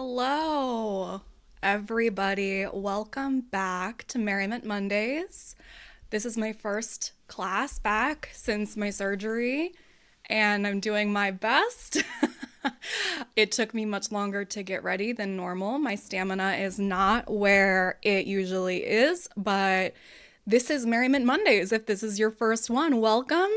Hello, everybody. Welcome back to Merriment Mondays. This is my first class back since my surgery, and I'm doing my best. It took me much longer to get ready than normal. My stamina is not where it usually is, but this is Merriment Mondays. If this is your first one, welcome.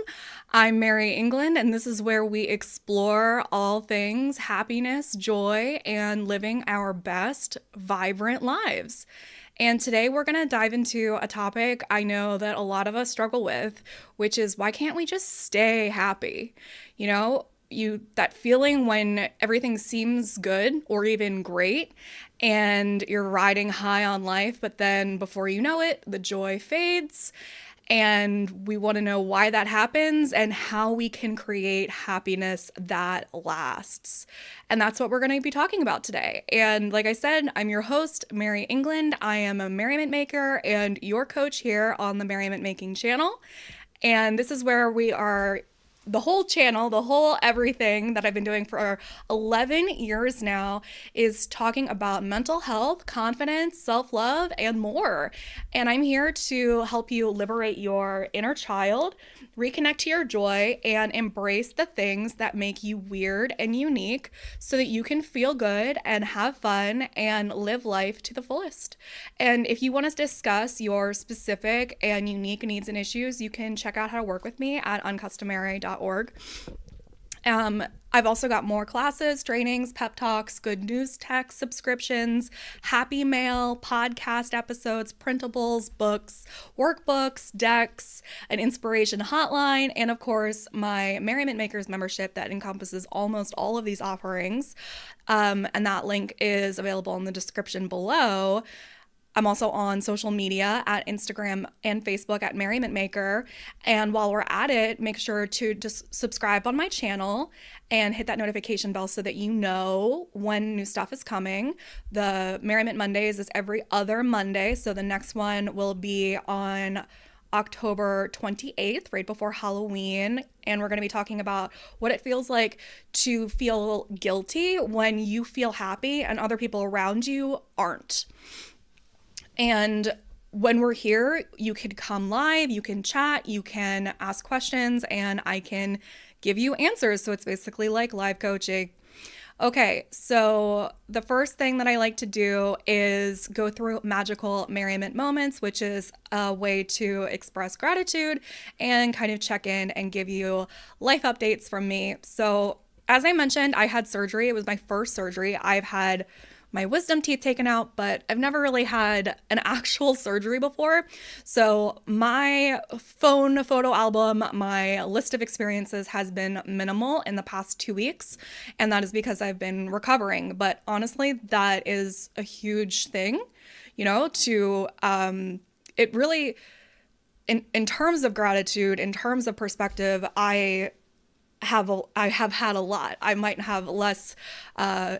I'm Mary England, and this is where we explore all things happiness, joy, and living our best, vibrant lives. And today we're going to dive into a topic I know that a lot of us struggle with, which is why can't we just stay happy? You know, that feeling when everything seems good or even great and you're riding high on life, but then before you know it, the joy fades. And we want to know why that happens and how we can create happiness that lasts. And that's what we're going to be talking about today. And like I said, I'm your host, Mary England. I am a merriment maker and your coach here on the Merriment Making channel. And this is where we are the whole channel, the whole everything that I've been doing for 11 years now is talking about mental health, confidence, self-love, and more. And I'm here to help you liberate your inner child, reconnect to your joy, and embrace the things that make you weird and unique so that you can feel good and have fun and live life to the fullest. And if you want to discuss your specific and unique needs and issues, you can check out how to work with me at uncustomary.org. I've also got more classes, trainings, pep talks, good news text subscriptions, happy mail, podcast episodes, printables, books, workbooks, decks, an inspiration hotline, and of course, my Merriment Makers membership that encompasses almost all of these offerings. And that link is available in the description below. I'm also on social media at Instagram and Facebook at Merriment Maker. And while we're at it, make sure to just subscribe on my channel and hit that notification bell so that you know when new stuff is coming. The Merriment Mondays is every other Monday. So the next one will be on October 28th, right before Halloween. And we're going to be talking about what it feels like to feel guilty when you feel happy and other people around you aren't. And when we're here, you can come live, you can chat, you can ask questions, and I can give you answers. So it's basically like live coaching. Okay, so the first thing that I like to do is go through magical merriment moments, which is a way to express gratitude and kind of check in and give you life updates from me. So as I mentioned, I had surgery. It was my first surgery. I've had my wisdom teeth taken out, but I've never really had an actual surgery before. So my phone photo album, my list of experiences has been minimal in the past 2 weeks. And that is because I've been recovering. But honestly, that is a huge thing, it really, in terms of gratitude, in terms of perspective, I have had a lot. I might have less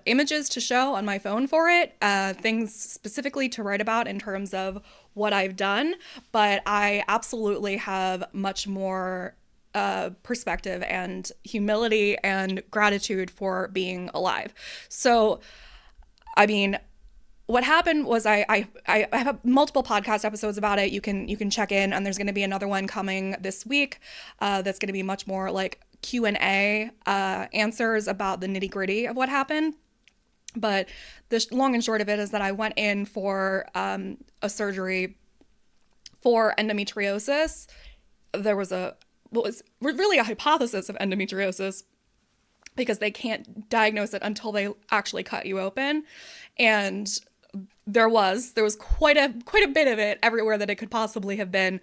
images to show on my phone for it, things specifically to write about in terms of what I've done, but I absolutely have much more perspective and humility and gratitude for being alive. So, I mean, what happened was I have multiple podcast episodes about it. You can check in, and there's going to be another one coming this week that's going to be much more like Q&A answers about the nitty gritty of what happened. But the long and short of it is that I went in for a surgery for endometriosis. There was was really a hypothesis of endometriosis because they can't diagnose it until they actually cut you open. And there was quite a bit of it everywhere that it could possibly have been.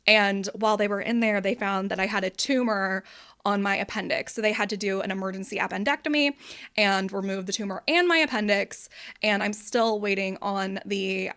And while they were in there, they found that I had a tumor on my appendix. So they had to do an emergency appendectomy and remove the tumor and my appendix. And I'm still waiting on the,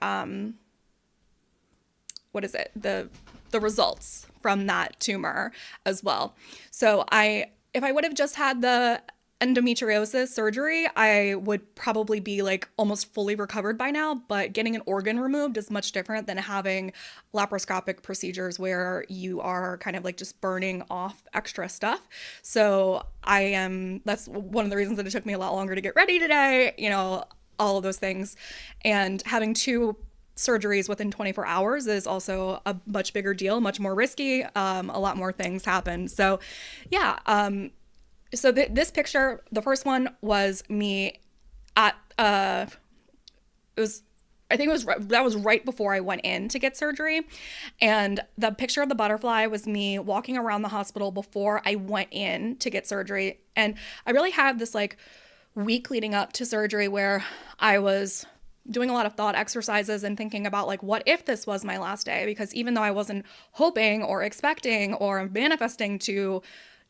the results from that tumor as well. So if I would have just had the endometriosis surgery, I would probably be like almost fully recovered by now, but getting an organ removed is much different than having laparoscopic procedures where you are kind of like just burning off extra stuff. So that's one of the reasons that it took me a lot longer to get ready today. all of those things. And having two surgeries within 24 hours is also a much bigger deal, much more risky. A lot more things happen. So, yeah. This picture, the first one was me at, it was, I think it was, that was right before I went in to get surgery. And the picture of the butterfly was me walking around the hospital before I went in to get surgery. And I really had this like week leading up to surgery where I was doing a lot of thought exercises and thinking about like, what if this was my last day? Because even though I wasn't hoping or expecting or manifesting to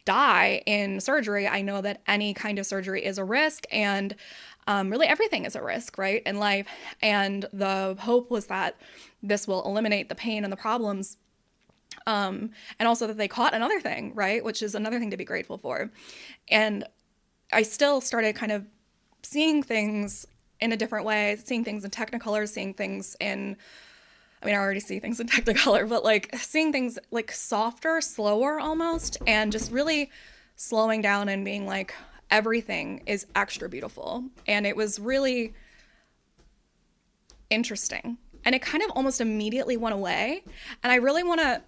die in surgery, I know that any kind of surgery is a risk, and really everything is a risk, right, in life. And the hope was that this will eliminate the pain and the problems, and also that they caught another thing, right, which is another thing to be grateful for. And I still started kind of seeing things in a different way, seeing things in Technicolor, seeing things in, I mean, I already see things in Technicolor, but like seeing things like softer, slower almost, and just really slowing down and being like, everything is extra beautiful. And it was really interesting. And it kind of almost immediately went away. And I really want to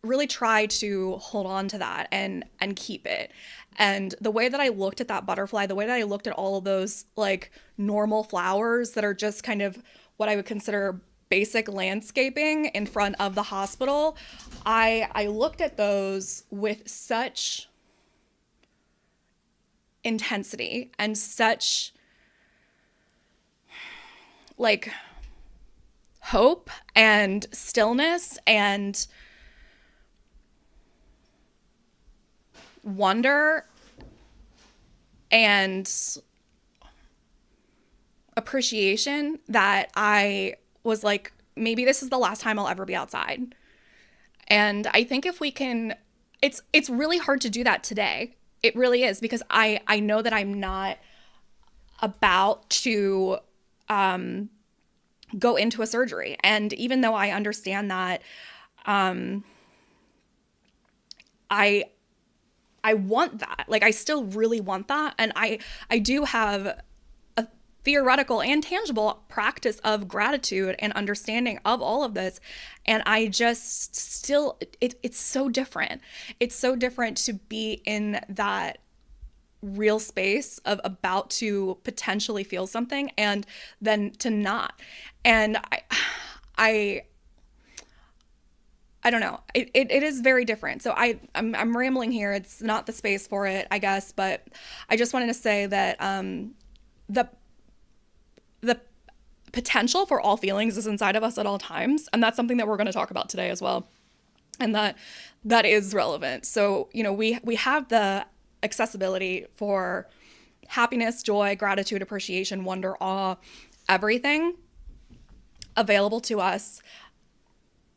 really try to hold on to that and keep it. And the way that I looked at that butterfly, the way that I looked at all of those like normal flowers that are just kind of what I would consider basic landscaping in front of the hospital, I looked at those with such intensity and such like hope and stillness and wonder and appreciation that I was like, maybe this is the last time I'll ever be outside. And I think if we can, it's really hard to do that today. It really is, because I know that I'm not about to go into a surgery. And even though I understand that, I want that. Like, I still really want that. And I do have a theoretical and tangible practice of gratitude and understanding of all of this. And I just still, it's so different. It's so different to be in that real space of about to potentially feel something and then to not. And I don't know. It is very different. So I'm rambling here. It's not the space for it, I guess. But I just wanted to say that the potential for all feelings is inside of us at all times, and that's something that we're going to talk about today as well. And that is relevant. So we have the accessibility for happiness, joy, gratitude, appreciation, wonder, awe, everything available to us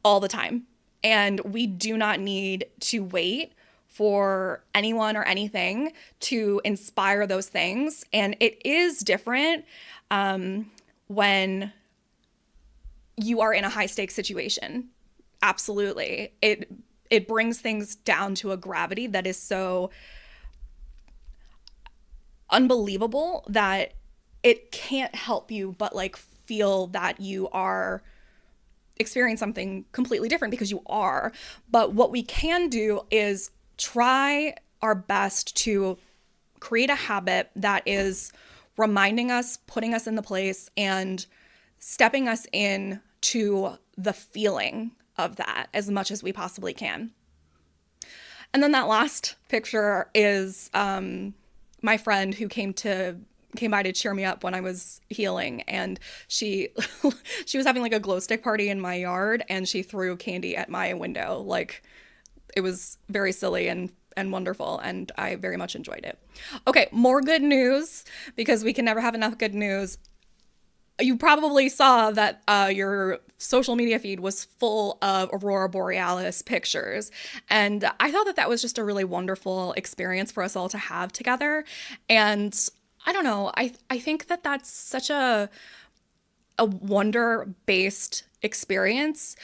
all the time. And we do not need to wait for anyone or anything to inspire those things. And it is different when you are in a high stakes situation. Absolutely. It brings things down to a gravity that is so unbelievable that it can't help you but like feel that you are experience something completely different, because you are. But what we can do is try our best to create a habit that is reminding us, putting us in the place, and stepping us in to the feeling of that as much as we possibly can. And then that last picture is my friend who came by to cheer me up when I was healing, and she was having like a glow stick party in my yard, and she threw candy at my window. Like, it was very silly and wonderful, and I very much enjoyed it. Okay, more good news, because we can never have enough good news. You probably saw that your social media feed was full of Aurora Borealis pictures. And I thought that was just a really wonderful experience for us all to have together. And I don't know, I think that that's such a wonder-based experience.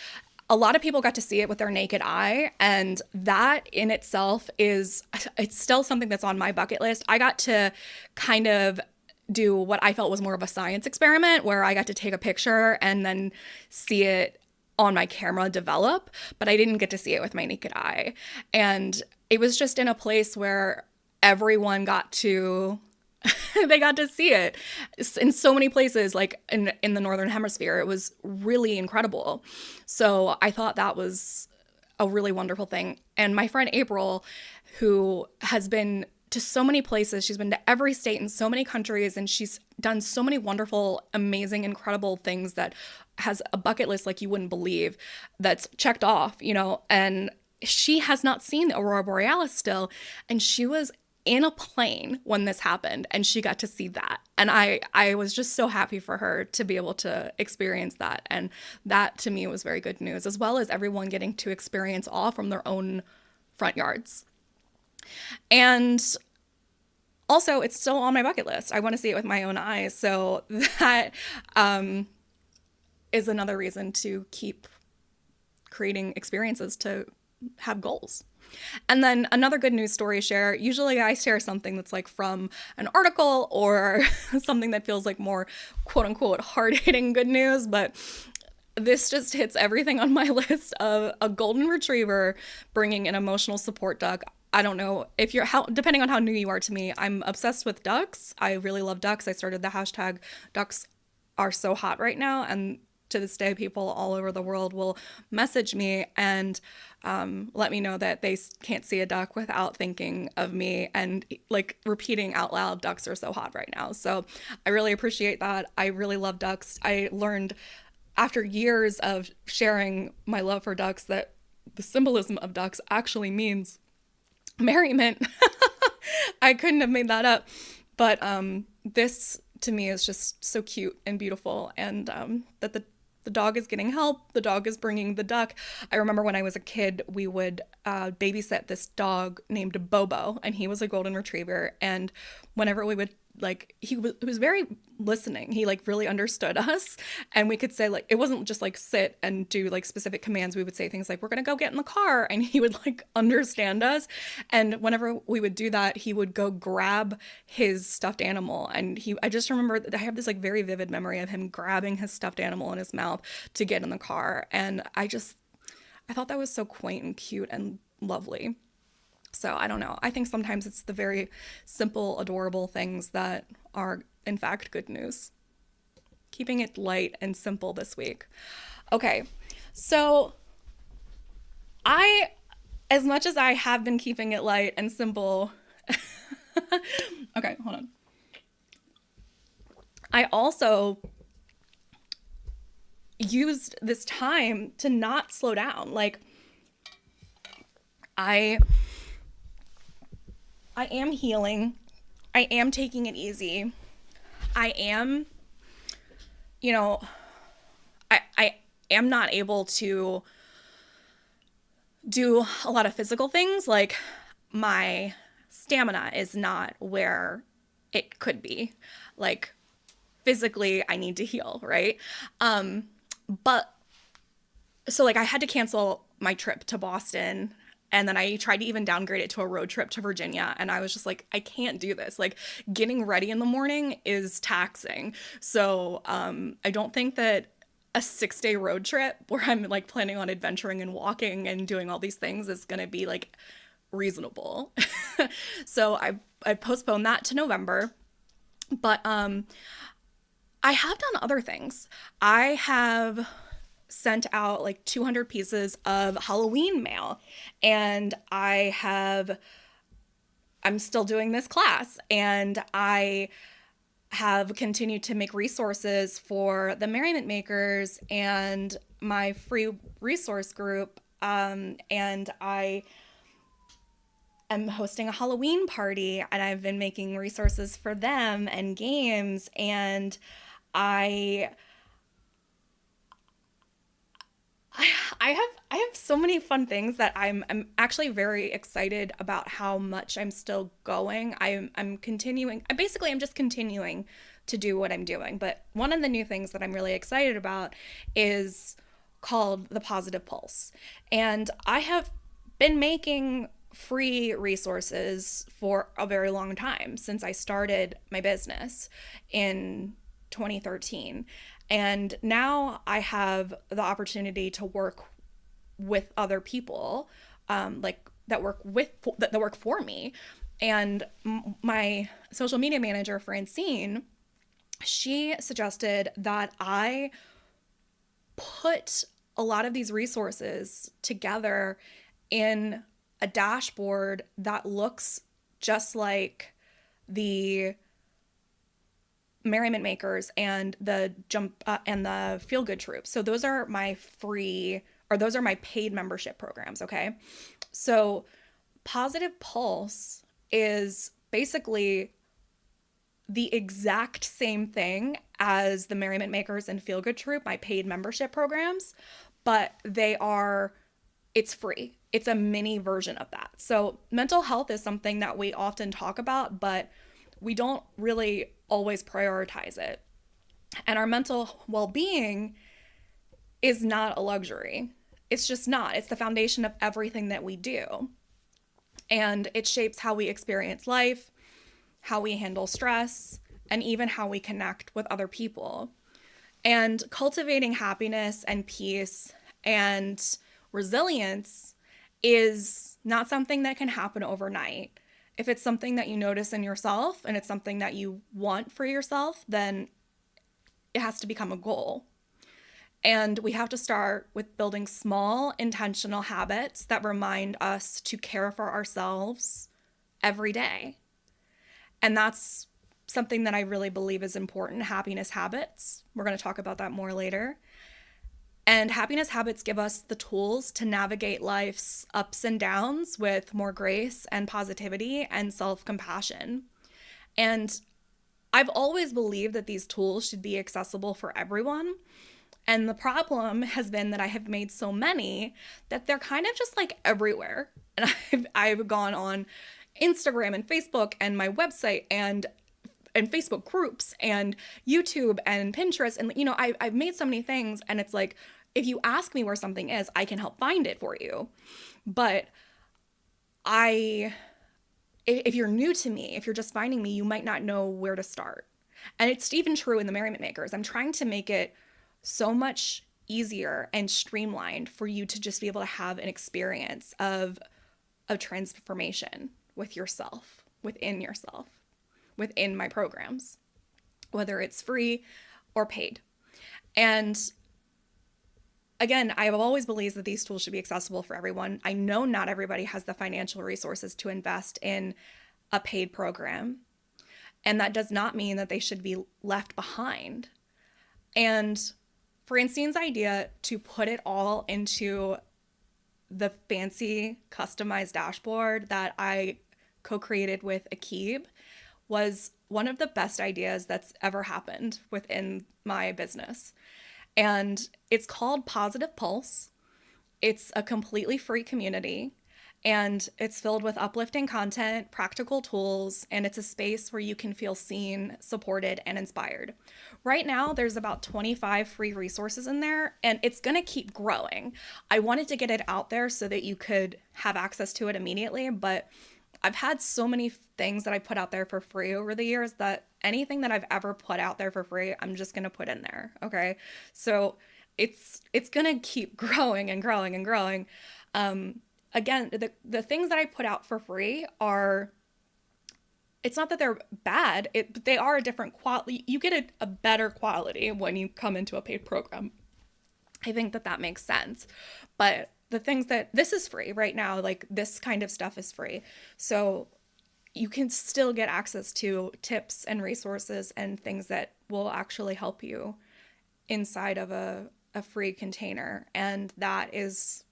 A lot of people got to see it with their naked eye, and that in itself it's still something that's on my bucket list. I got to kind of do what I felt was more of a science experiment where I got to take a picture and then see it on my camera develop, but I didn't get to see it with my naked eye. And it was just in a place where everyone got to they got to see it in so many places, like in the northern hemisphere. It was really incredible. So I thought that was a really wonderful thing. And my friend April, who has been to so many places, she's been to every state in so many countries, and she's done so many wonderful, amazing, incredible things that has a bucket list like you wouldn't believe that's checked off, and she has not seen the Aurora Borealis still. And she was in a plane when this happened, and she got to see that. And I was just so happy for her to be able to experience that. And that to me was very good news, as well as everyone getting to experience awe from their own front yards. And also, it's still on my bucket list. I want to see it with my own eyes. So that is another reason to keep creating experiences, to have goals. And then another good news story share. Usually I share something that's like from an article or something that feels like more quote unquote hard-hitting good news, but this just hits everything on my list of a golden retriever bringing an emotional support duck. I don't know if depending on how new you are to me, I'm obsessed with ducks. I really love ducks. I started the hashtag ducks are so hot right now. And to this day, people all over the world will message me and let me know that they can't see a duck without thinking of me and like repeating out loud, ducks are so hot right now. So I really appreciate that. I really love ducks. I learned after years of sharing my love for ducks that the symbolism of ducks actually means merriment. I couldn't have made that up. But this to me is just so cute and beautiful, and that the dog is getting help. The dog is bringing the duck. I remember when I was a kid, we would babysit this dog named Bobo, and he was a golden retriever. And whenever we would he was very listening. He really understood us, and we could say it wasn't just sit and do specific commands. We would say things like, we're going to go get in the car, and he would understand us. And whenever we would do that, he would go grab his stuffed animal. And I just remember that I have this very vivid memory of him grabbing his stuffed animal in his mouth to get in the car. And I thought that was so quaint and cute and lovely. So I don't know. I think sometimes it's the very simple, adorable things that are, in fact, good news. Keeping it light and simple this week. Okay, so as much as I have been keeping it light and simple, okay, hold on. I also used this time to not slow down. I am healing. I am taking it easy. I am, I am not able to do a lot of physical things. My stamina is not where it could be. Physically, I need to heal, right? But so I had to cancel my trip to Boston. And then I tried to even downgrade it to a road trip to Virginia. And I was just I can't do this. Getting ready in the morning is taxing. So I don't think that a 6-day road trip where I'm planning on adventuring and walking and doing all these things is going to be reasonable. So I postponed that to November. But I have done other things. I have sent out 200 pieces of Halloween mail, and I'm still doing this class, and I have continued to make resources for the Merriment makers and my free resource group, and I am hosting a Halloween party, and I've been making resources for them and games, and I have so many fun things that I'm actually very excited about how much I'm still going. I'm continuing. I'm just continuing to do what I'm doing. But one of the new things that I'm really excited about is called the Positive Pulse. And I have been making free resources for a very long time since I started my business in 2013. And now I have the opportunity to work with other people, like that work for me. And my social media manager, Francine, she suggested that I put a lot of these resources together in a dashboard that looks just like the Merriment Makers and the Jump and the Feel Good Troops. So those are my free, or those are my paid membership programs. Okay, so Positive Pulse is basically the exact same thing as the Merriment Makers and Feel Good Troop, my paid membership programs, but it's free. It's a mini version of that. So mental health is something that we often talk about, but we don't really always prioritize it. And our mental well-being is not a luxury. It's just not. It's the foundation of everything that we do. And it shapes how we experience life, how we handle stress, and even how we connect with other people. And cultivating happiness and peace and resilience is not something that can happen overnight. If it's something that you notice in yourself and it's something that you want for yourself, then it has to become a goal. And we have to start with building small, intentional habits that remind us to care for ourselves every day. And that's something that I really believe is important, happiness habits. We're going to talk about that more later. And happiness habits give us the tools to navigate life's ups and downs with more grace and positivity and self-compassion. And I've always believed that these tools should be accessible for everyone. And the problem has been that I have made so many that they're kind of just like everywhere. And I've gone on Instagram and Facebook and my website and Facebook groups and YouTube and Pinterest. And, I've made so many things, and it's like, if you ask me where something is, I can help find it for you. But if you're new to me, if you're just finding me, you might not know where to start. And it's even true in the Merriment Makers. I'm trying to make it so much easier and streamlined for you to just be able to have an experience of transformation with yourself, within my programs, whether it's free or paid. And again, I have always believed that these tools should be accessible for everyone. I know not everybody has the financial resources to invest in a paid program. And that does not mean that they should be left behind. And Francine's idea to put it all into the fancy customized dashboard that I co-created with Akib was one of the best ideas that's ever happened within my business. And it's called Positive Pulse. It's a completely free community, and it's filled with uplifting content, practical tools, and it's a space where you can feel seen, supported, and inspired. Right now, there's about 25 free resources in there, and it's going to keep growing. I wanted to get it out there so that you could have access to it immediately, but I've had so many things that I put out there for free over the years that anything that I've ever put out there for free, I'm just going to put in there. Okay. So it's going to keep growing and growing and growing. Again, the things that I put out for free it's not that they're bad. They are a different quality. You get a better quality when you come into a paid program. I think that makes sense. But the things that this is free right now, like this kind of stuff is free. So you can still get access to tips and resources and things that will actually help you inside of a free container. And that is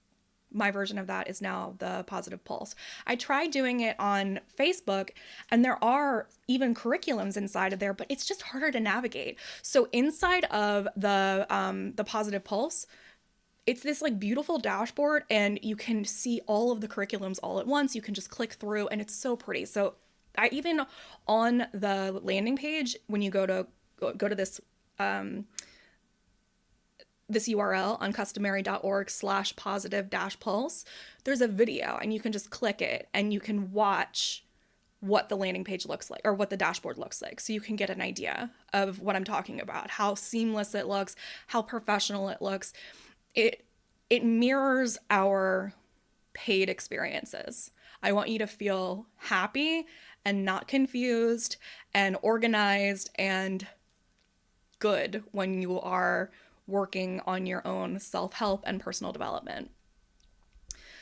my version of that is now the Positive Pulse. I tried doing it on Facebook, and there are even curriculums inside of there, but it's just harder to navigate. So inside of the Positive Pulse, it's this like beautiful dashboard, and you can see all of the curriculums all at once. You can just click through, and it's so pretty. So I even on the landing page, when you go to this this URL, uncustomary.org/positive-pulse, there's a video and you can just click it and you can watch what the landing page looks like or what the dashboard looks like. So you can get an idea of what I'm talking about, how seamless it looks, how professional it looks. It mirrors our paid experiences. I want you to feel happy and not confused and organized and good when you are working on your own self-help and personal development.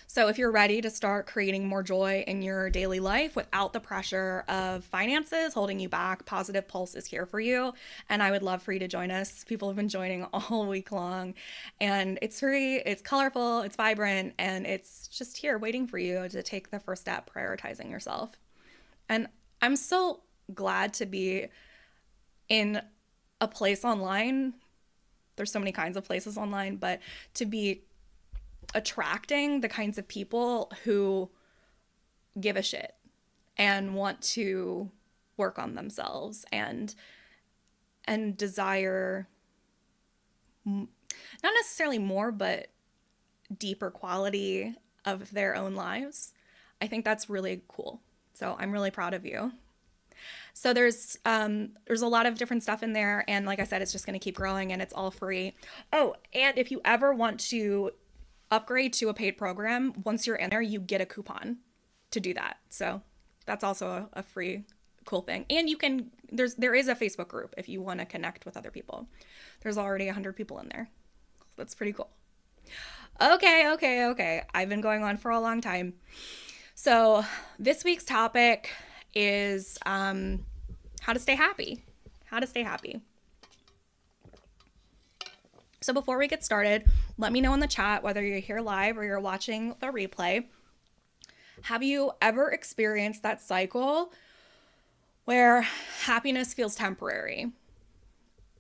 So if you're ready to start creating more joy in your daily life without the pressure of finances holding you back, Positive Pulse is here for you. And I would love for you to join us. People have been joining all week long. And it's free, it's colorful, it's vibrant, and it's just here waiting for you to take the first step, prioritizing yourself. And I'm so glad to be in a place online. There's so many kinds of places online, but to be attracting the kinds of people who give a shit and want to work on themselves and desire not necessarily more, but deeper quality of their own lives. I think that's really cool. So I'm really proud of you. So there's a lot of different stuff in there. And like I said, it's just going to keep growing and it's all free. Oh, and if you ever want to upgrade to a paid program, once you're in there, you get a coupon to do that. So that's also a free, cool thing. And you can, there is a Facebook group if you want to connect with other people. There's already 100 people in there. That's pretty cool. Okay. I've been going on for a long time. So this week's topic is how to stay happy. How to stay happy. So before we get started, let me know in the chat whether you're here live or you're watching the replay. Have you ever experienced that cycle where happiness feels temporary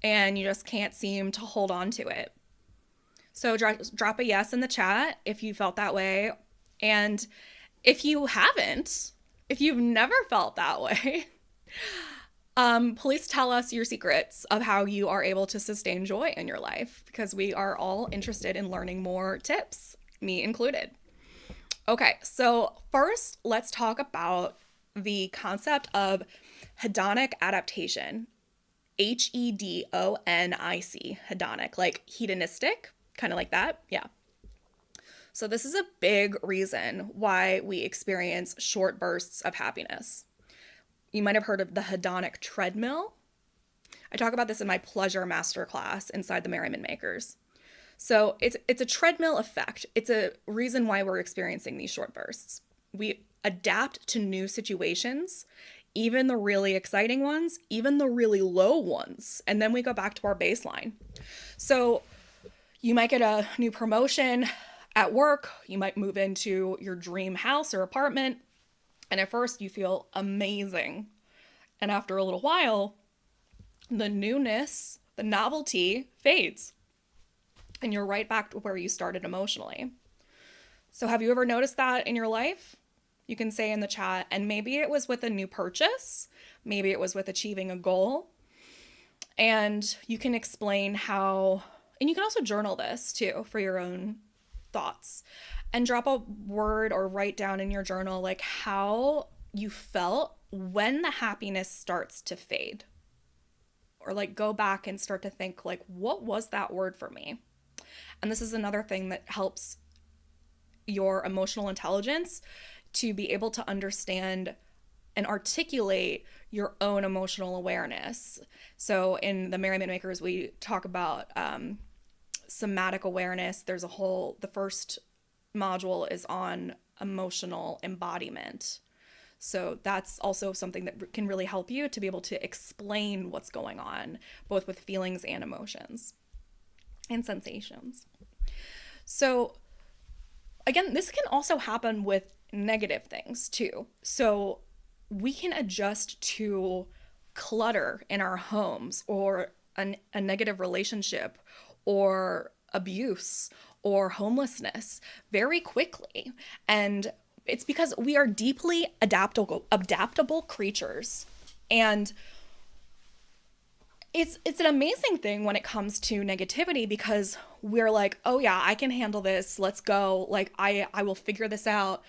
and you just can't seem to hold on to it? So drop a yes in the chat if you felt that way. And if you haven't, if you've never felt that way, please tell us your secrets of how you are able to sustain joy in your life, because we are all interested in learning more tips, me included. Okay, so first, let's talk about the concept of hedonic adaptation. Hedonic, hedonic, like hedonistic, kind of like that. Yeah. So this is a big reason why we experience short bursts of happiness. You might have heard of the hedonic treadmill. I talk about this in my pleasure masterclass inside the Merriment Makers. So it's a treadmill effect. It's a reason why we're experiencing these short bursts. We adapt to new situations, even the really exciting ones, even the really low ones, and then we go back to our baseline. So you might get a new promotion at work. You might move into your dream house or apartment. And at first you feel amazing. And after a little while, the newness, the novelty fades. And you're right back to where you started emotionally. So have you ever noticed that in your life? You can say in the chat, and maybe it was with a new purchase. Maybe it was with achieving a goal. And you can explain how, and you can also journal this too for your own thoughts. And drop a word or write down in your journal like how you felt when the happiness starts to fade. Or like go back and start to think like, what was that word for me? And this is another thing that helps your emotional intelligence to be able to understand and articulate your own emotional awareness. So in the Merriment Makers, we talk about somatic awareness. The first module is on emotional embodiment. So that's also something that can really help you to be able to explain what's going on, both with feelings and emotions and sensations. So again, this can also happen with negative things too. So we can adjust to clutter in our homes or a negative relationship or abuse or homelessness very quickly. And it's because we are deeply adaptable creatures. And it's an amazing thing when it comes to negativity because we're like, oh yeah, I can handle this. Let's go. Like I will figure this out.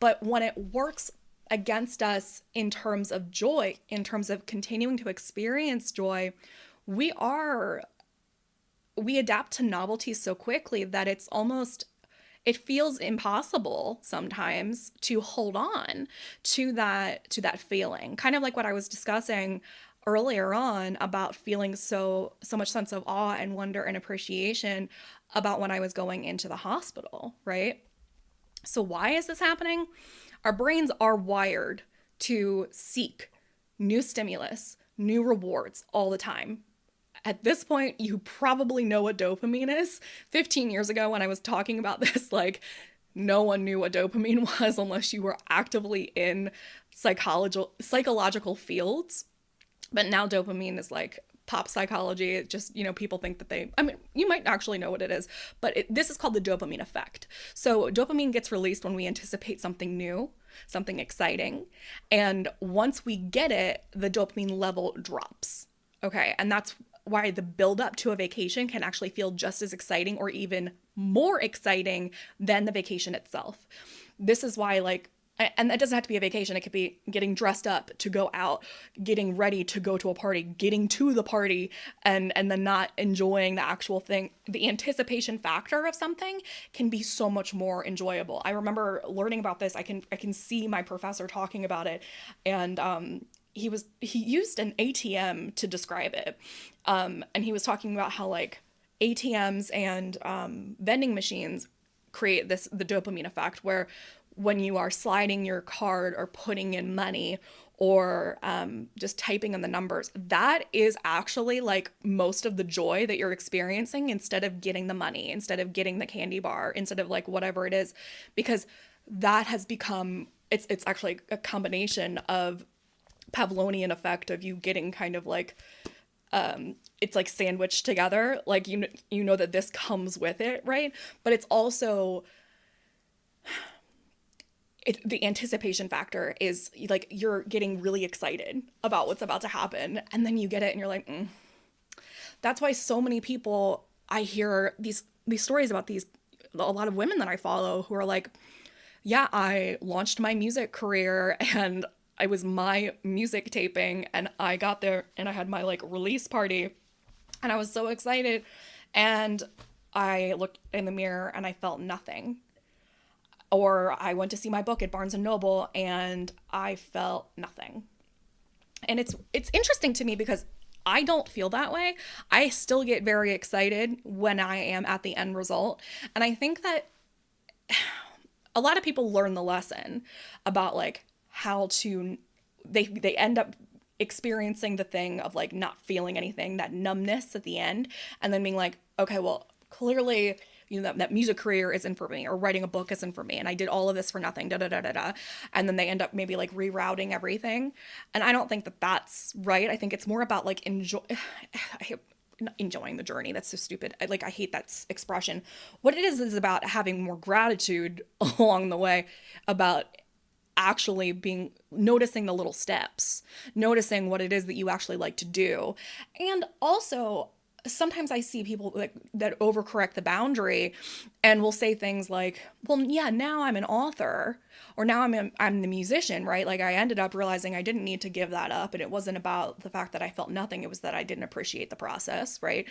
But when it works against us in terms of joy, in terms of continuing to experience joy, we are we adapt to novelty so quickly that it feels impossible sometimes to hold on to that feeling, kind of like what I was discussing earlier on about feeling so much sense of awe and wonder and appreciation about when I was going into the hospital, right? So why is this happening? Our brains are wired to seek new stimulus, new rewards all the time. At this point, you probably know what dopamine is. 15 years ago, when I was talking about this, like, no one knew what dopamine was unless you were actively in psychological fields. But now dopamine is like pop psychology. It just, people think that I mean, you might actually know what it is, but this is called the dopamine effect. So dopamine gets released when we anticipate something new, something exciting. And once we get it, the dopamine level drops. Okay. And that's why the build up to a vacation can actually feel just as exciting or even more exciting than the vacation itself. This is why, like, and that doesn't have to be a vacation. It could be getting dressed up to go out, getting ready to go to a party, getting to the party, and then not enjoying the actual thing. The anticipation factor of something can be so much more enjoyable. I remember learning about this. I can see my professor talking about it, and he used an ATM to describe it, and he was talking about how like ATMs and vending machines create the dopamine effect where when you are sliding your card or putting in money or just typing in the numbers, that is actually like most of the joy that you're experiencing instead of getting the money, instead of getting the candy bar, instead of like whatever it is, because that has become, it's actually a combination of Pavlovian effect of you getting kind of like, it's like sandwiched together, like you know that this comes with it, right? But it's also the anticipation factor is like you're getting really excited about what's about to happen, and then you get it and you're like, That's why so many people, I hear these stories about a lot of women that I follow who are like, yeah, I launched my music career and it was my music taping and I got there and I had my like release party and I was so excited, and I looked in the mirror and I felt nothing. Or I went to see my book at Barnes and Noble and I felt nothing. And it's interesting to me because I don't feel that way. I still get very excited when I am at the end result. And I think that a lot of people learn the lesson about like how to they end up experiencing the thing of like not feeling anything, that numbness at the end, and then being like, okay, well, clearly that music career isn't for me, or writing a book isn't for me, and I did all of this for nothing, da da da da da. And then they end up maybe like rerouting everything. And I don't think that that's right. I think it's more about like enjoying the journey. That's so stupid. I hate that expression. What it is about having more gratitude along the way, about actually noticing the little steps, noticing what it is that you actually like to do. And also, sometimes I see people that overcorrect the boundary and will say things like, well, yeah, now I'm an author, or now I'm the musician, right? Like I ended up realizing I didn't need to give that up, and it wasn't about the fact that I felt nothing. It was that I didn't appreciate the process, right?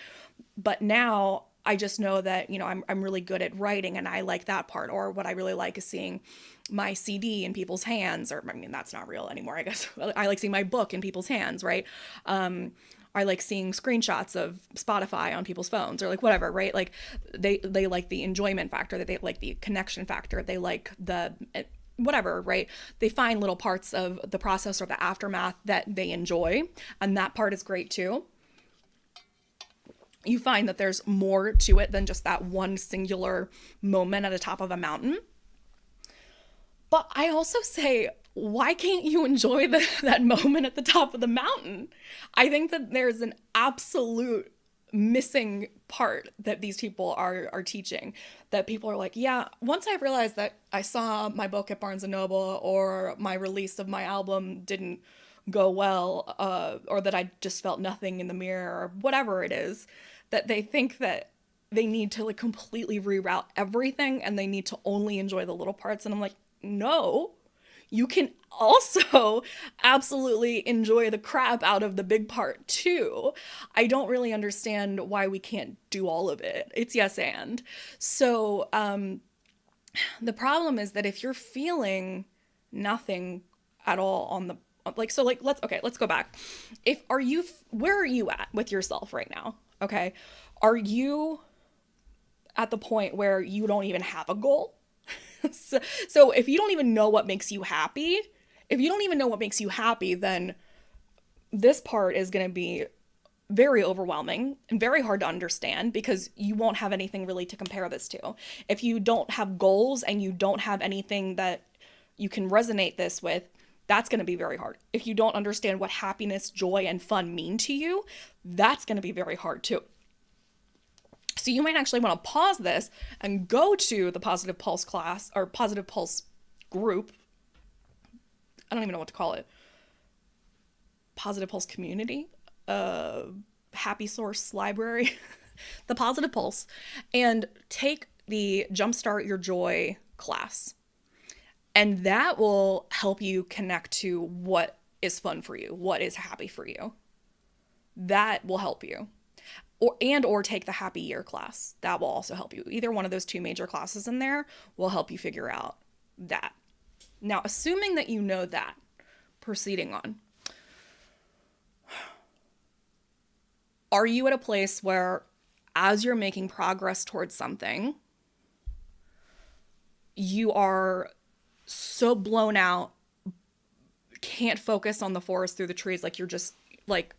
But now I just know that, I'm really good at writing and I like that part. Or what I really like is seeing my CD in people's hands, or I mean, that's not real anymore, I guess. I like seeing my book in people's hands, right? I like seeing screenshots of Spotify on people's phones, or like whatever, right? Like they like the enjoyment factor, that they like the connection factor, they like the whatever, right? They find little parts of the process or the aftermath that they enjoy, and that part is great too. You find that there's more to it than just that one singular moment at the top of a mountain. But I also say, why can't you enjoy that moment at the top of the mountain? I think that there's an absolute missing part that these people are teaching, that people are like, yeah, once I realized that I saw my book at Barnes and Noble, or my release of my album didn't go well, or that I just felt nothing in the mirror, or whatever it is, that they think that they need to like completely reroute everything and they need to only enjoy the little parts. And I'm like, no, you can also absolutely enjoy the crap out of the big part too. I don't really understand why we can't do all of it. It's yes and. So the problem is that if you're feeling nothing at all on the like, so like let's go back. If are you Where are you at with yourself right now? Okay. Are you at the point where you don't even have a goal? So if you don't even know what makes you happy, then this part is going to be very overwhelming and very hard to understand because you won't have anything really to compare this to. If you don't have goals and you don't have anything that you can resonate this with, that's going to be very hard. If you don't understand what happiness, joy, and fun mean to you, that's going to be very hard too. So you might actually want to pause this and go to the Positive Pulse class or Positive Pulse group. I don't even know what to call it. Positive Pulse community, Happy Source library, the Positive Pulse, and take the Jumpstart Your Joy class. And that will help you connect to what is fun for you, what is happy for you. That will help you. Or take the Happy Year class. That will also help you. Either one of those two major classes in there will help you figure out that. Now, assuming that you know that, proceeding on. Are you at a place where, as you're making progress towards something, you are so blown out, can't focus on the forest through the trees, like you're just like,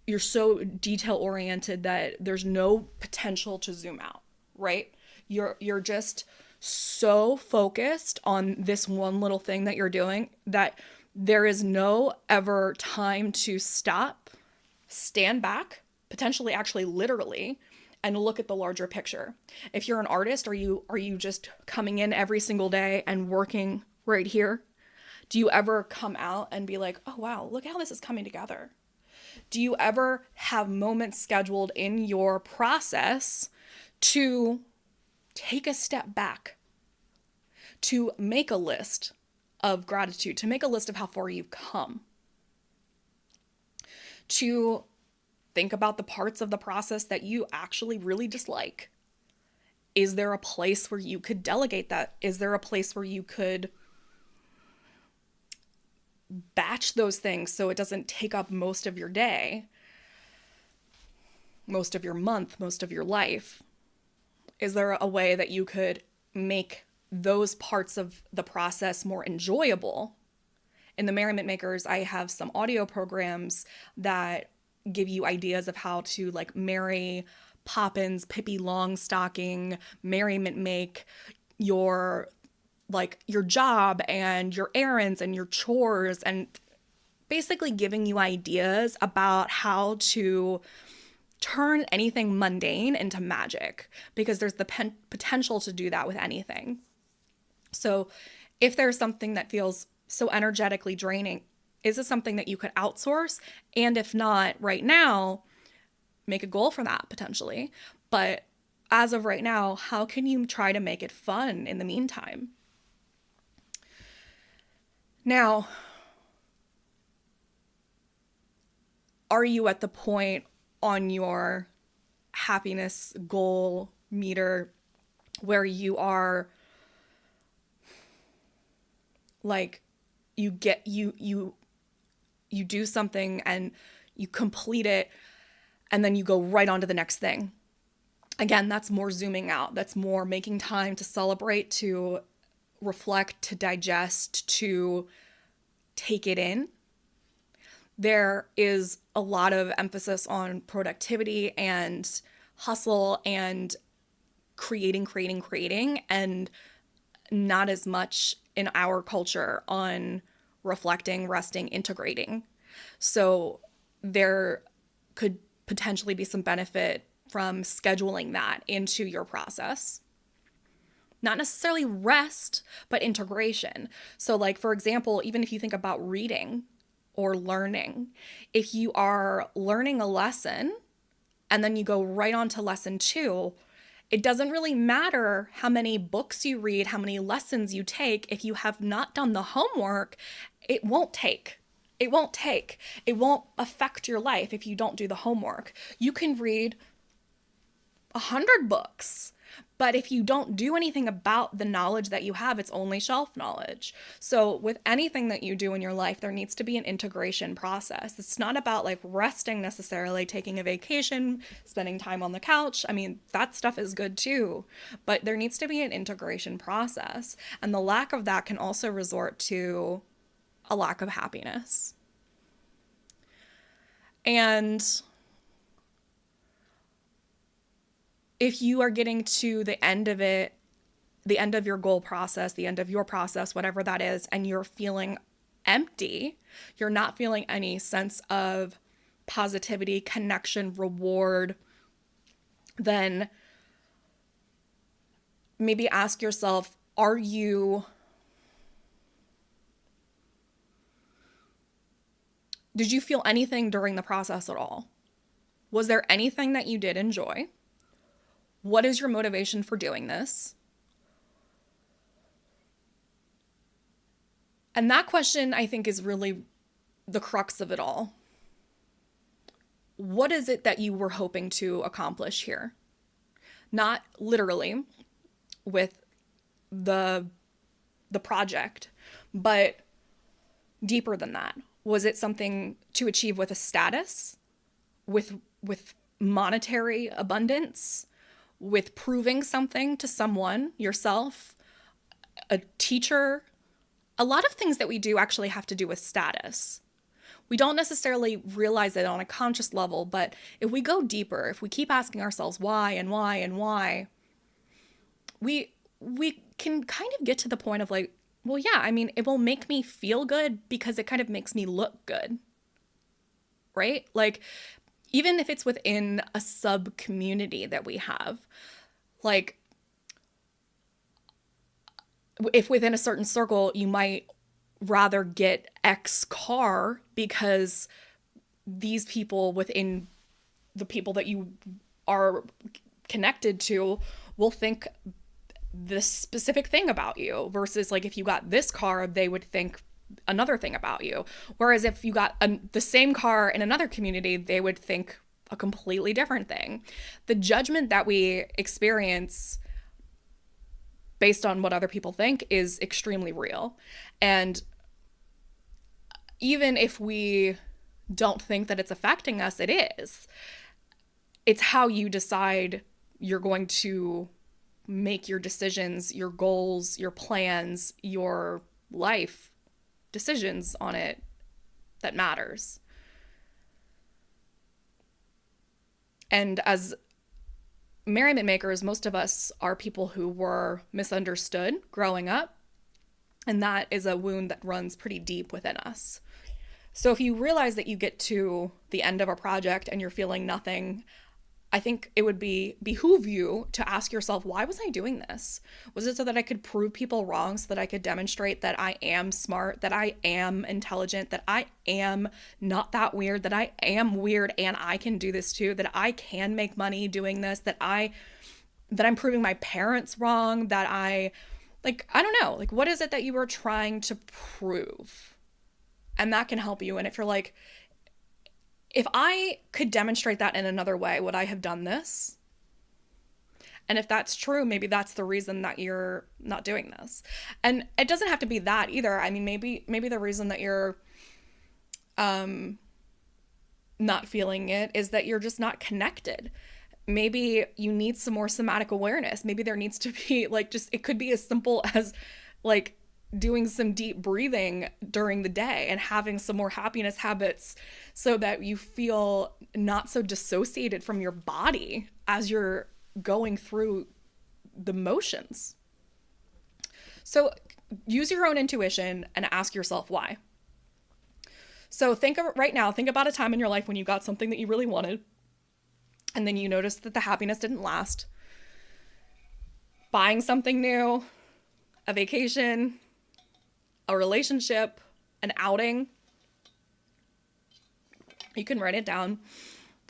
you're so detail oriented that there's no potential to zoom out, right? You're just so focused on this one little thing that you're doing that there is no ever time to stop, stand back, potentially actually literally, and look at the larger picture. If you're an artist, are you just coming in every single day and working right here? Do you ever come out and be like, oh wow, look how this is coming together? Do you ever have moments scheduled in your process to take a step back, to make a list of gratitude, to make a list of how far you've come, to think about the parts of the process that you actually really dislike? Is there a place where you could delegate that? Is there a place where you could batch those things so it doesn't take up most of your day, most of your month, most of your life? Is there a way that you could make those parts of the process more enjoyable? In the Merriment Makers, I have some audio programs that give you ideas of how to like Mary Poppins, Pippi Longstocking, Merriment make your job and your errands and your chores, and basically giving you ideas about how to turn anything mundane into magic, because there's the potential to do that with anything. So if there's something that feels so energetically draining, is this something that you could outsource? And if not right now, make a goal for that potentially. But as of right now, how can you try to make it fun in the meantime? Now, are you at the point on your happiness goal meter where you are like, you do something and you complete it and then you go right on to the next thing? Again, that's more zooming out. That's more making time to celebrate, to reflect, to digest, to take it in. There is a lot of emphasis on productivity and hustle and creating, and not as much in our culture on reflecting, resting, integrating. So there could potentially be some benefit from scheduling that into your process. Not necessarily rest, but integration. So, like, for example, even if you think about reading or learning, if you are learning a lesson and then you go right on to lesson two, it doesn't really matter how many books you read, how many lessons you take. If you have not done the homework, it won't take. It won't take. It won't affect your life if you don't do the homework. You can read 100 books, but if you don't do anything about the knowledge that you have, it's only shelf knowledge. So with anything that you do in your life, there needs to be an integration process. It's not about like resting necessarily, taking a vacation, spending time on the couch. I mean, that stuff is good too, but there needs to be an integration process. And the lack of that can also resort to a lack of happiness. And if you are getting to the end of it, the end of your goal process, the end of your process, whatever that is, and you're feeling empty, you're not feeling any sense of positivity, connection, reward, then maybe ask yourself, did you feel anything during the process at all? Was there anything that you did enjoy? What is your motivation for doing this? And that question, I think, is really the crux of it all. What is it that you were hoping to accomplish here? Not literally with the project, but deeper than that. Was it something to achieve with a status, with monetary abundance, with proving something to someone, yourself, a teacher? A lot of things that we do actually have to do with status. We don't necessarily realize it on a conscious level, but if we go deeper, if we keep asking ourselves why and why and why, we can kind of get to the point of like, well, yeah, I mean, it will make me feel good because it kind of makes me look good, right? Like, even if it's within a sub community that we have, like if within a certain circle, you might rather get X car because these people within the people that you are connected to will think this specific thing about you, versus like if you got this car, they would think another thing about you. Whereas if you got the same car in another community, they would think a completely different thing. The judgment that we experience based on what other people think is extremely real. And even if we don't think that it's affecting us, it is. It's how you decide you're going to make your decisions, your goals, your plans, your life decisions on it that matters. And as merriment makers, most of us are people who were misunderstood growing up, and that is a wound that runs pretty deep within us. So if you realize that you get to the end of a project and you're feeling nothing, I think it would behoove you to ask yourself, why was I doing this? Was it so that I could prove people wrong, so that I could demonstrate that I am smart, that I am intelligent, that I am not that weird, that I am weird and I can do this too, that I can make money doing this, that I'm proving my parents wrong, that I don't know, like, what is it that you were trying to prove? And that can help you. And if you're like, if I could demonstrate that in another way, would I have done this? And if that's true, maybe that's the reason that you're not doing this. And it doesn't have to be that either. I mean, maybe the reason that you're not feeling it is that you're just not connected. Maybe you need some more somatic awareness. Maybe there needs to be it could be as simple as like doing some deep breathing during the day and having some more happiness habits so that you feel not so dissociated from your body as you're going through the motions. So use your own intuition and ask yourself why. So think about a time in your life when you got something that you really wanted, and then you noticed that the happiness didn't last. buying something new, a vacation, a relationship, an outing. You can write it down.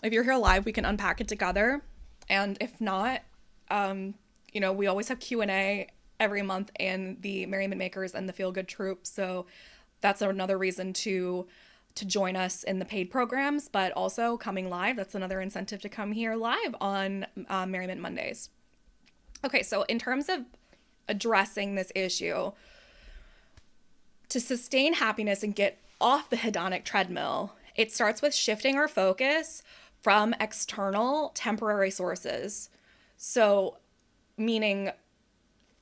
If you're here live, we can unpack it together. And if not, we always have Q&A every month in the Merriment Makers and the Feel Good Troop. So that's another reason to join us in the paid programs, but also coming live. That's another incentive to come here live on Merriment Mondays. Okay, so in terms of addressing this issue, to sustain happiness and get off the hedonic treadmill, it starts with shifting our focus from external temporary sources. So, meaning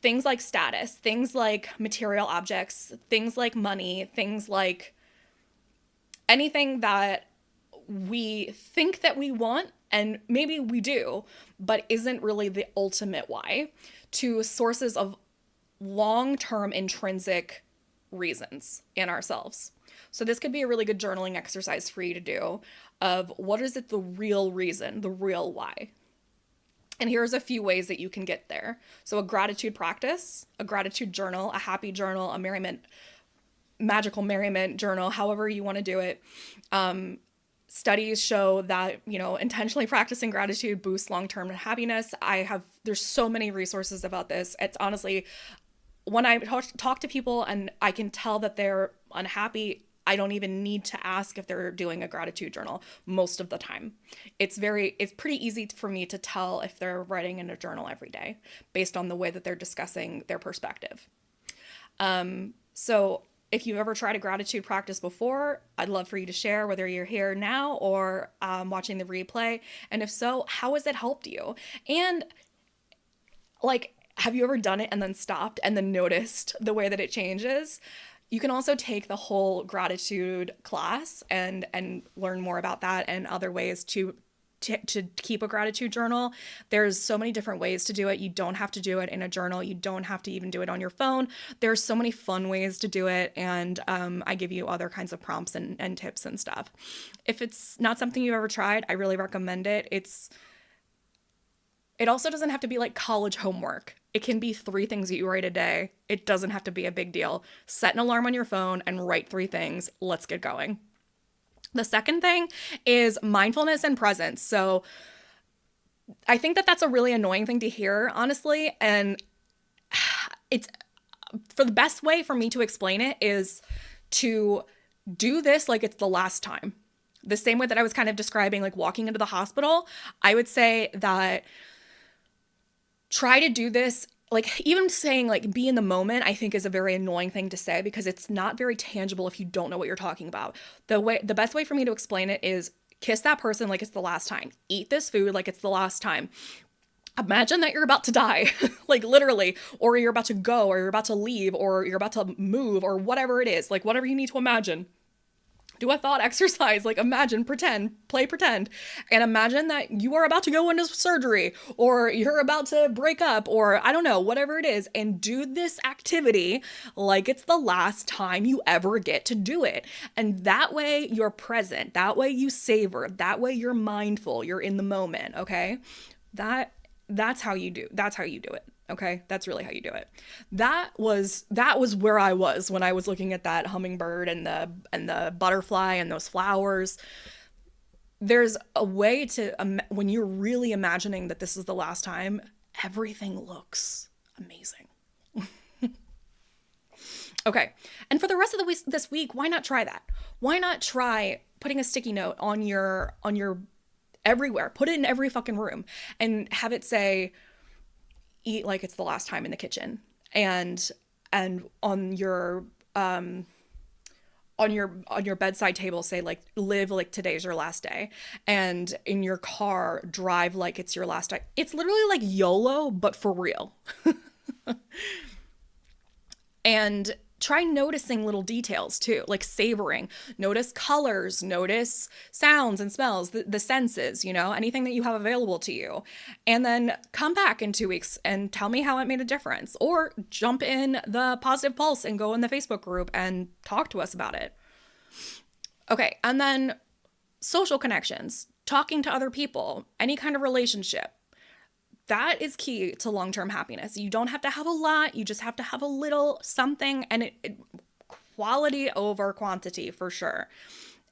things like status, things like material objects, things like money, things like anything that we think that we want, and maybe we do, but isn't really the ultimate why, to sources of long-term intrinsic reasons in ourselves. So this could be a really good journaling exercise for you to do of what is it the real reason, the real why. And here's a few ways that you can get there. So a gratitude practice, a gratitude journal, a happy journal, a magical merriment journal, however you want to do it. Studies show that, intentionally practicing gratitude boosts long-term happiness. There's so many resources about this. It's honestly, when I talk to people and I can tell that they're unhappy, I don't even need to ask if they're doing a gratitude journal most of the time. It's pretty easy for me to tell if they're writing in a journal every day based on the way that they're discussing their perspective. So if you've ever tried a gratitude practice before, I'd love for you to share whether you're here now or watching the replay. And if so, how has it helped you? And have you ever done it and then stopped and then noticed the way that it changes? You can also take the whole gratitude class and learn more about that and other ways to keep a gratitude journal. There's so many different ways to do it. You don't have to do it in a journal. You don't have to even do it on your phone. There's so many fun ways to do it. And I give you other kinds of prompts and tips and stuff. If it's not something you've ever tried, I really recommend it. It also doesn't have to be like college homework. It can be 3 things that you write a day. It doesn't have to be a big deal. Set an alarm on your phone and write 3 things. Let's get going. The second thing is mindfulness and presence. So I think that that's a really annoying thing to hear, honestly. And it's for the best way for me to explain it is to do this like it's the last time. The same way that I was kind of describing like walking into the hospital, I would say that try to do this, like even saying like be in the moment, I think is a very annoying thing to say because it's not very tangible if you don't know what you're talking about. The best way for me to explain it is kiss that person like it's the last time. Eat this food like it's the last time. Imagine that you're about to die, like literally, or you're about to go, or you're about to leave, or you're about to move, or whatever it is, like whatever you need to imagine. Do a thought exercise, like imagine, play pretend, and imagine that you are about to go into surgery or you're about to break up or I don't know, whatever it is, and do this activity like it's the last time you ever get to do it. And that way you're present, that way you savor, that way you're mindful, you're in the moment, okay? That's how you do it. Okay, that's really how you do it. That was where I was when I was looking at that hummingbird and the butterfly and those flowers. There's a way to when you're really imagining that this is the last time, everything looks amazing. Okay, and for the rest of this week, why not try that? Why not try putting a sticky note on your everywhere? Put it in every fucking room and have it say, eat like it's the last time in the kitchen, and on your bedside table say like live like today's your last day, and in your car drive like it's your last day. It's literally like YOLO but for real. And try noticing little details too, like savoring. Notice colors, notice sounds and smells, the senses, anything that you have available to you. And then come back in 2 weeks and tell me how it made a difference. Or jump in the Positive Pulse and go in the Facebook group and talk to us about it. Okay, and then social connections, talking to other people, any kind of relationship. That is key to long-term happiness. You don't have to have a lot, you just have to have a little something, and quality over quantity for sure.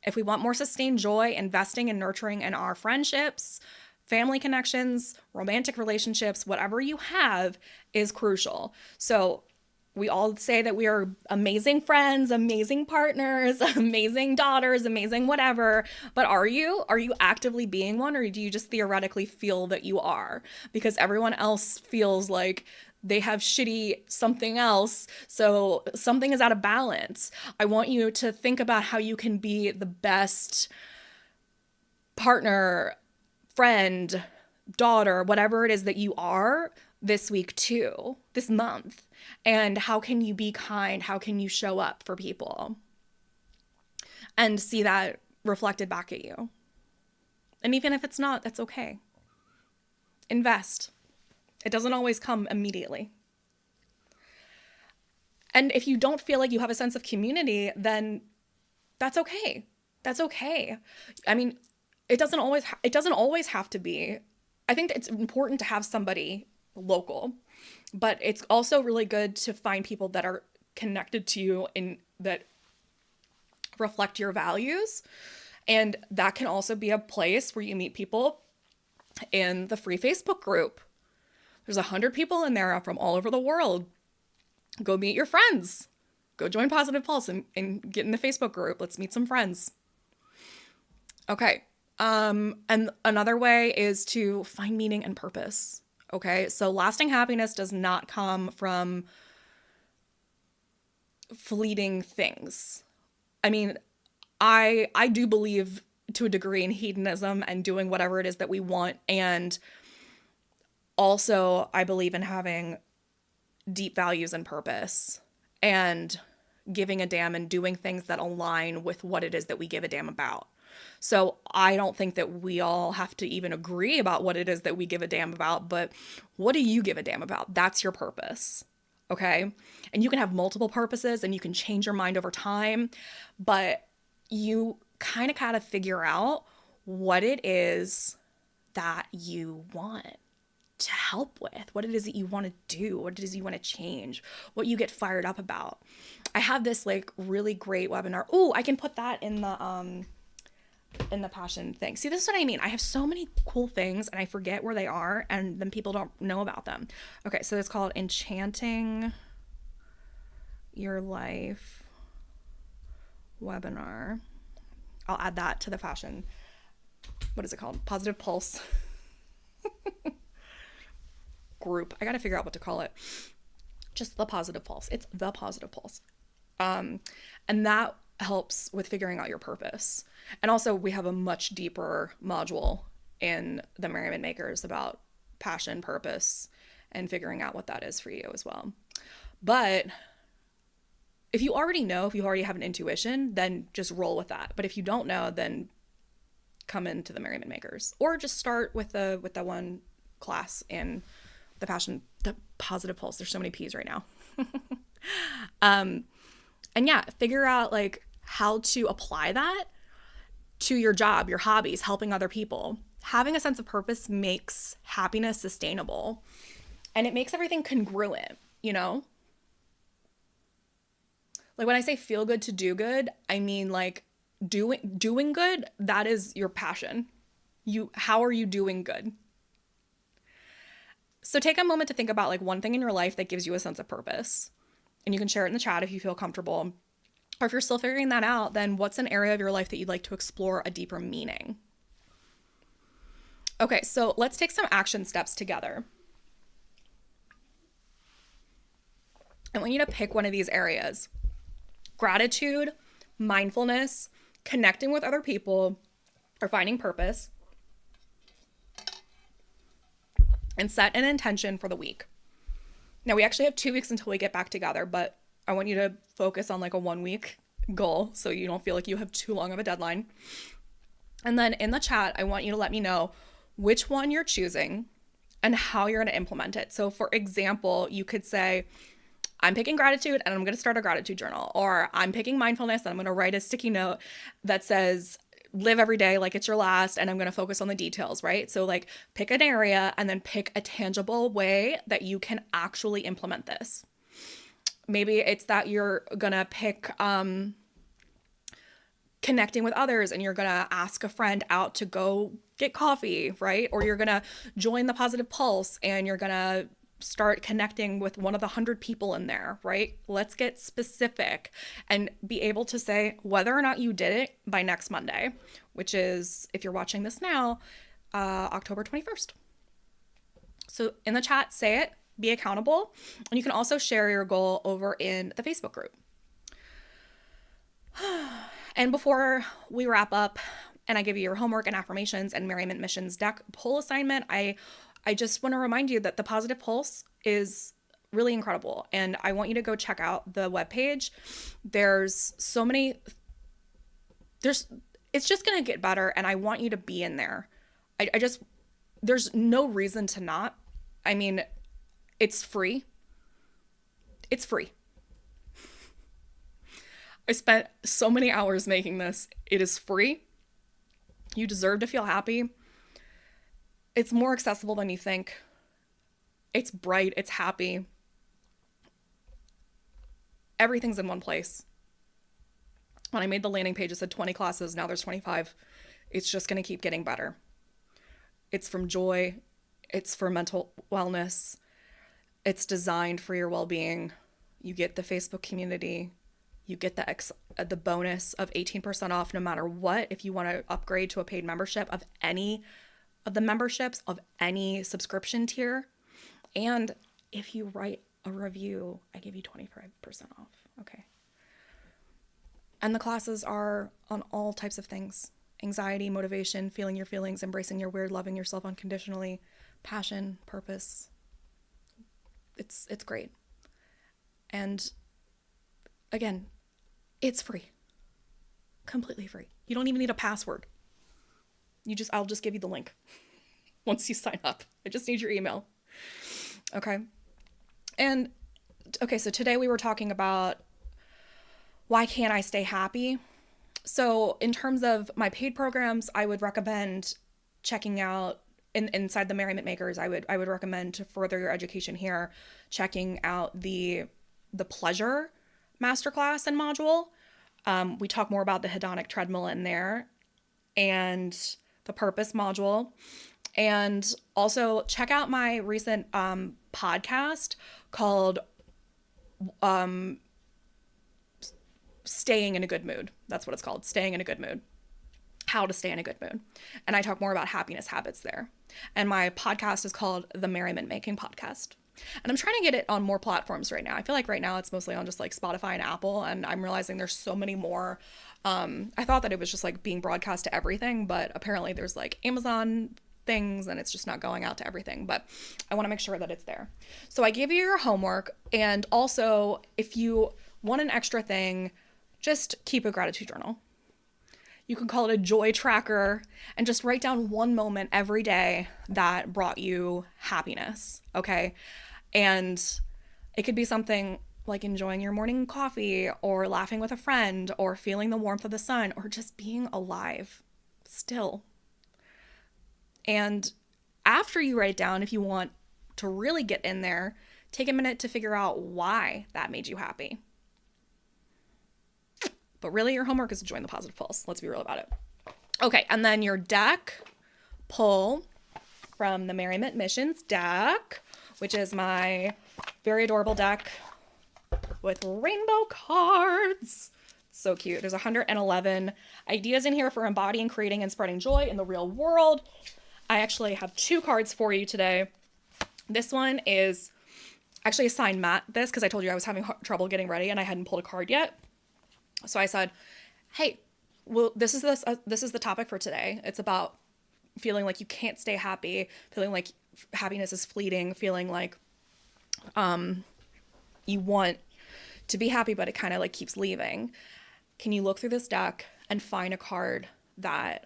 If we want more sustained joy, investing and nurturing in our friendships, family connections, romantic relationships, whatever you have is crucial. So we all say that we are amazing friends, amazing partners, amazing daughters, amazing whatever. But are you? Are you actively being one, or do you just theoretically feel that you are? Because everyone else feels like they have shitty something else, so something is out of balance. I want you to think about how you can be the best partner, friend, daughter, whatever it is that you are this week too, this month. And how can you be kind? How can you show up for people? And see that reflected back at you. And even if it's not, that's okay. Invest. It doesn't always come immediately. And if you don't feel like you have a sense of community, then that's okay. That's okay. I mean, it doesn't always have to be. I think it's important to have somebody local, but it's also really good to find people that are connected to you and that reflect your values. And that can also be a place where you meet people in the free Facebook group. There's 100 people in there from all over the world. Go meet your friends. Go join Positive Pulse and get in the Facebook group. Let's meet some friends. Okay. And another way is to find meaning and purpose. Okay. So lasting happiness does not come from fleeting things. I mean, I do believe to a degree in hedonism and doing whatever it is that we want. And also I believe in having deep values and purpose and giving a damn and doing things that align with what it is that we give a damn about. So I don't think that we all have to even agree about what it is that we give a damn about, but what do you give a damn about? That's your purpose. Okay. And you can have multiple purposes and you can change your mind over time, but you kind of gotta figure out what it is that you want to help with, what it is that you want to do, what it is you want to change, what you get fired up about. I have this like really great webinar. Oh, I can put that in the passion thing. See, this is what I mean. I have so many cool things and I forget where they are and then people don't know about them. Okay, so it's called Enchanting Your Life webinar. I'll add that to the fashion. What is it called? Positive Pulse group. I got to figure out what to call it. Just the Positive Pulse. It's the Positive Pulse. And that helps with figuring out your purpose. And also we have a much deeper module in the Merriment Makers about passion, purpose, and figuring out what that is for you as well. But if you already know, if you already have an intuition, then just roll with that. But if you don't know, then come into the Merriment Makers, or just start with the one class in the Positive Pulse. There's so many P's right now. And yeah, figure out like how to apply that to your job, your hobbies, helping other people. Having a sense of purpose makes happiness sustainable and it makes everything congruent, you know? Like when I say feel good to do good, I mean like doing good, that is your passion. How are you doing good? So take a moment to think about like one thing in your life that gives you a sense of purpose. And you can share it in the chat if you feel comfortable. Or if you're still figuring that out, then what's an area of your life that you'd like to explore a deeper meaning? Okay, so let's take some action steps together. I want you to pick one of these areas. Gratitude, mindfulness, connecting with other people, or finding purpose. And set an intention for the week. Now we actually have 2 weeks until we get back together, but I want you to focus on like a 1 week goal so you don't feel like you have too long of a deadline. And then in the chat, I want you to let me know which one you're choosing and how you're going to implement it. So for example, you could say, I'm picking gratitude and I'm going to start a gratitude journal, or I'm picking mindfulness and I'm going to write a sticky note that says live every day like it's your last, and I'm going to focus on the details, right? So like pick an area and then pick a tangible way that you can actually implement this. Maybe it's that you're going to pick connecting with others, and you're going to ask a friend out to go get coffee, right? Or you're going to join the Positive Pulse and you're going to start connecting with one of the 100 people in there, right? Let's get specific and be able to say whether or not you did it by next Monday, which is, if you're watching this now, October 21st. So in the chat, say it, be accountable, and you can also share your goal over in the Facebook group. And before we wrap up and I give you your homework and affirmations and Merriment Missions deck poll assignment, I just want to remind you that the Positive Pulse is really incredible. And I want you to go check out the webpage. There's so many, it's just going to get better. And I want you to be in there. There's no reason to not. I mean, it's free. It's free. I spent so many hours making this. It is free. You deserve to feel happy. It's more accessible than you think. It's bright. It's happy. Everything's in one place. When I made the landing page, it said 20 classes. Now there's 25. It's just going to keep getting better. It's from joy. It's for mental wellness. It's designed for your well-being. You get the Facebook community. You get the bonus of 18% off no matter what. If you want to upgrade to a paid membership of any of the memberships of any subscription tier. And if you write a review, I give you 25% off. Okay. And the classes are on all types of things: anxiety, motivation, feeling your feelings, embracing your weird, loving yourself unconditionally, passion, purpose. It's great. And again, it's free. Completely free. You don't even need a password. I'll just give you the link once you sign up. I just need your email. Okay. And okay, so today we were talking about why can't I stay happy? So in terms of my paid programs, I would recommend checking out inside the Merriment Makers. I would recommend, to further your education here, checking out the pleasure masterclass and module. We talk more about the hedonic treadmill in there, and the purpose module. And also check out my recent podcast called Staying in a Good Mood. That's what it's called. Staying in a Good Mood. How to stay in a good mood. And I talk more about happiness habits there. And my podcast is called the Merriment Making Podcast. And I'm trying to get it on more platforms right now. I feel like right now it's mostly on just like Spotify and Apple, and I'm realizing there's so many more. I thought that it was just like being broadcast to everything, but apparently there's like Amazon things and it's just not going out to everything. But I want to make sure that it's there. So I give you your homework, and also if you want an extra thing, just keep a gratitude journal. You can call it a joy tracker, and just write down one moment every day that brought you happiness, okay? And it could be something like enjoying your morning coffee, or laughing with a friend, or feeling the warmth of the sun, or just being alive still. And after you write it down, if you want to really get in there, take a minute to figure out why that made you happy. But really, your homework is to join the Positive Pulse. Let's be real about it. Okay, and then your deck pull from the Merriment Missions deck, which is my very adorable deck with rainbow cards. So cute. There's 111 ideas in here for embodying, creating, and spreading joy in the real world. I actually have 2 cards for you today. This one is actually assigned Matt this because I told you I was having trouble getting ready and I hadn't pulled a card yet. So I said, hey, well, this is the topic for today. It's about feeling like you can't stay happy, feeling like happiness is fleeting, feeling like you want to be happy, but it kind of like keeps leaving. Can you look through this deck and find a card that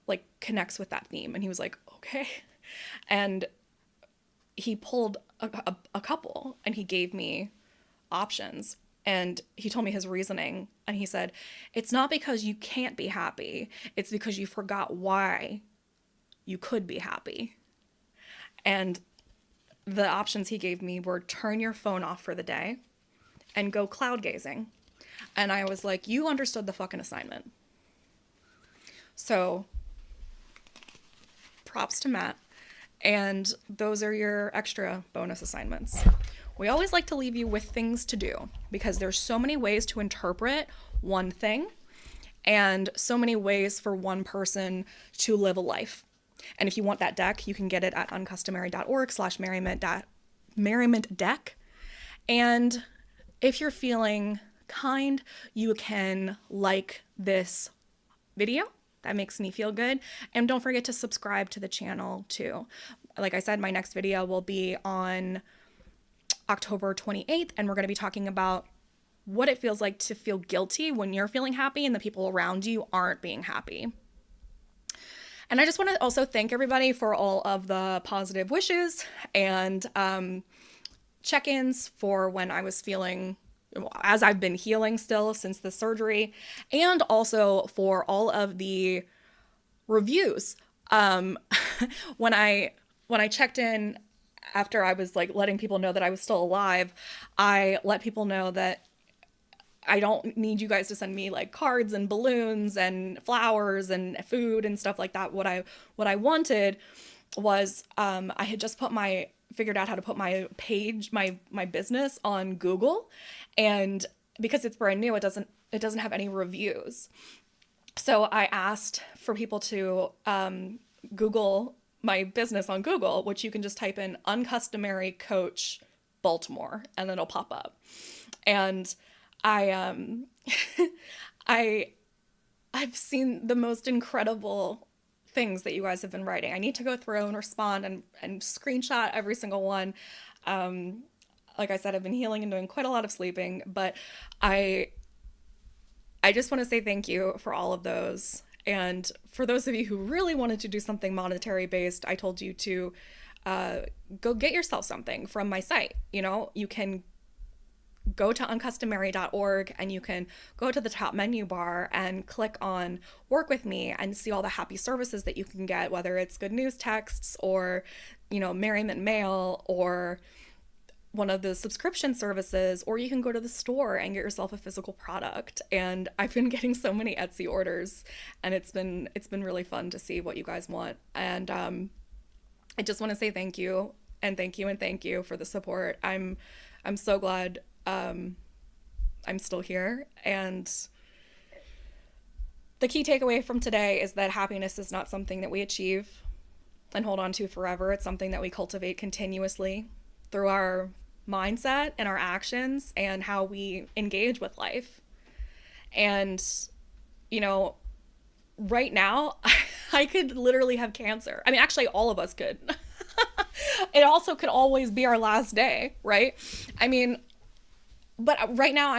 like connects with that theme? And he was like, okay. And he pulled a couple and he gave me options. And he told me his reasoning. And he said, it's not because you can't be happy, it's because you forgot why you could be happy. And the options he gave me were turn your phone off for the day and go cloud gazing. And I was like, you understood the fucking assignment. So props to Matt. And those are your extra bonus assignments. We always like to leave you with things to do because there's so many ways to interpret one thing and so many ways for one person to live a life. And if you want that deck, you can get it at uncustomary.org/merriment deck. And if you're feeling kind, you can like this video. That makes me feel good. And don't forget to subscribe to the channel too. Like I said, my next video will be on October 28th, and we're going to be talking about what it feels like to feel guilty when you're feeling happy and the people around you aren't being happy. And I just want to also thank everybody for all of the positive wishes and check-ins for when I was feeling, as I've been healing still since the surgery, and also for all of the reviews. When I checked in after I was like letting people know that I was still alive, I let people know that I don't need you guys to send me like cards and balloons and flowers and food and stuff like that. What I wanted was I had just figured out how to put my page, my business on Google, and because it's brand new, it doesn't have any reviews. So I asked for people to Google my business on Google, which you can just type in Uncustomary Coach Baltimore and then it'll pop up. And I've seen the most incredible things that you guys have been writing. I need to go through and respond and screenshot every single one. Like I said, I've been healing and doing quite a lot of sleeping, but I just want to say thank you for all of those. And for those of you who really wanted to do something monetary based, I told you to go get yourself something from my site. You know, you can go to uncustomary.org and you can go to the top menu bar and click on work with me and see all the happy services that you can get, whether it's good news texts or, you know, Merriment mail or one of the subscription services, or you can go to the store and get yourself a physical product. And I've been getting so many Etsy orders, and it's been really fun to see what you guys want. And I just want to say thank you and thank you and thank you for the support. I'm so glad I'm still here. And the key takeaway from today is that happiness is not something that we achieve and hold on to forever. It's something that we cultivate continuously through our mindset and our actions and how we engage with life. And, you know, right now, I could literally have cancer. I mean, actually, all of us could. It also could always be our last day, right? I mean, but right now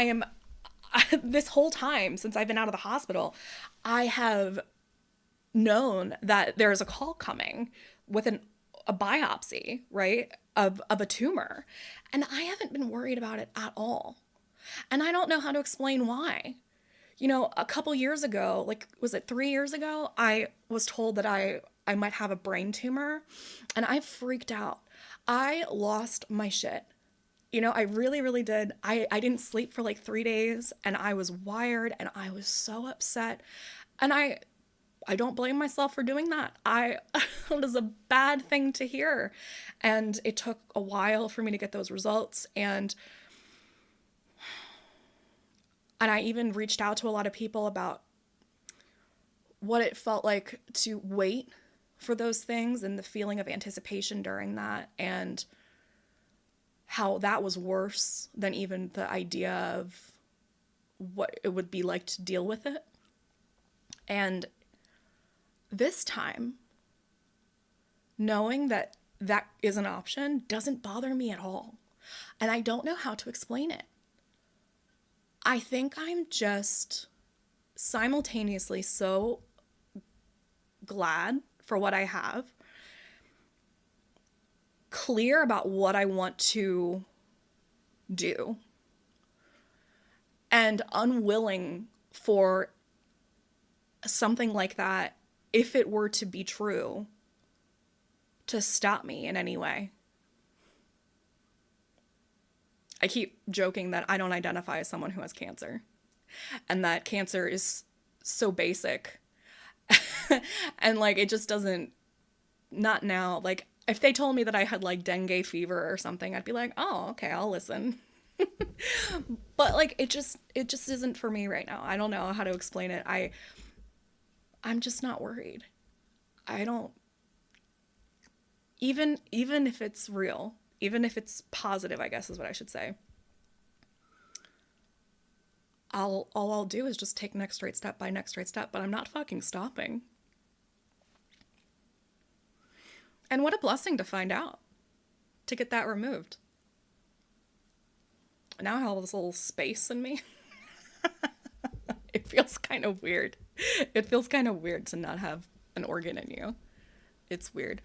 this whole time since I've been out of the hospital, I have known that there's a call coming with a biopsy, right, of a tumor. And I haven't been worried about it at all. And I don't know how to explain why. You know, a couple years ago, like, was it 3 years ago? I was told that I might have a brain tumor, and I freaked out. I lost my shit. You know, I really, really did. I didn't sleep for like 3 days, and I was wired, and I was so upset. And I don't blame myself for doing that. It was a bad thing to hear. And it took a while for me to get those results. And I even reached out to a lot of people about what it felt like to wait for those things and the feeling of anticipation during that, and how that was worse than even the idea of what it would be like to deal with it. And this time, knowing that that is an option doesn't bother me at all. And I don't know how to explain it. I think I'm just simultaneously so glad for what I have, clear about what I want to do, and unwilling for something like that, if it were to be true, to stop me in any way. I keep joking that I don't identify as someone who has cancer, and that cancer is so basic. And like, it just doesn't, not now. Like, if they told me that I had like dengue fever or something, I'd be like, oh, okay, I'll listen. But like, it just isn't for me right now. I don't know how to explain it. I'm just not worried. I don't, even if it's real, even if it's positive, I guess is what I should say. All I'll do is just take next right step by next right step, but I'm not fucking stopping. And what a blessing to find out, to get that removed. Now I have this little space in me. It feels kind of weird. It feels kind of weird to not have an organ in you. It's weird.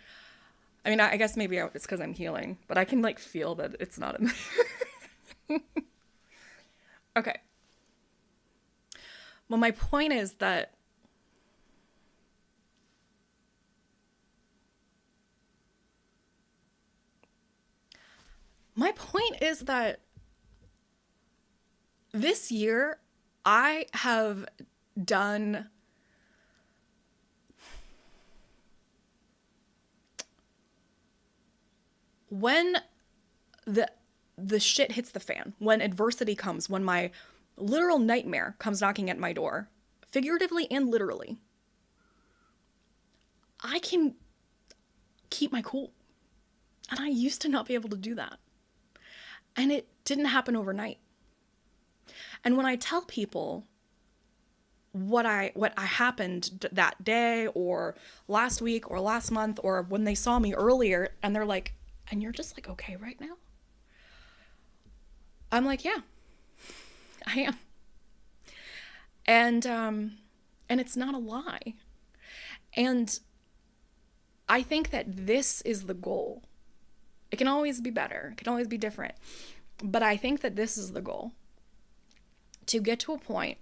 I mean, I guess maybe it's because I'm healing, but I can like feel that it's not in there. Okay. Well, my point is that this year I have done when the shit hits the fan, when adversity comes, when my literal nightmare comes knocking at my door, figuratively and literally, I can keep my cool. And I used to not be able to do that. And it didn't happen overnight. And when I tell people what happened that day or last week or last month or when they saw me earlier, and they're like, and you're just like okay right now? I'm like, yeah, I am. And it's not a lie. And I think that this is the goal. It can always be better. It can always be different. But I think that this is the goal. To get to a point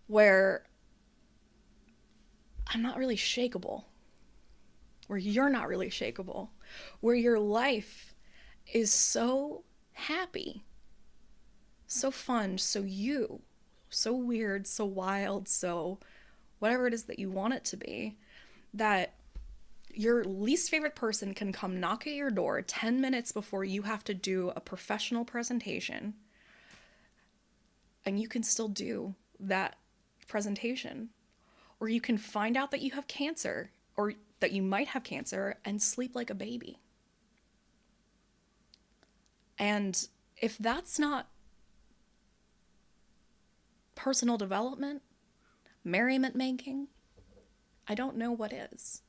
where I'm not really shakeable, where you're not really shakeable, where your life is so happy, so fun, so you, so weird, so wild, so whatever it is that you want it to be, that your least favorite person can come knock at your door 10 minutes before you have to do a professional presentation, and you can still do that presentation. Or you can find out that you have cancer, or that you might have cancer, and sleep like a baby. And if that's not personal development, merriment making, I don't know what is.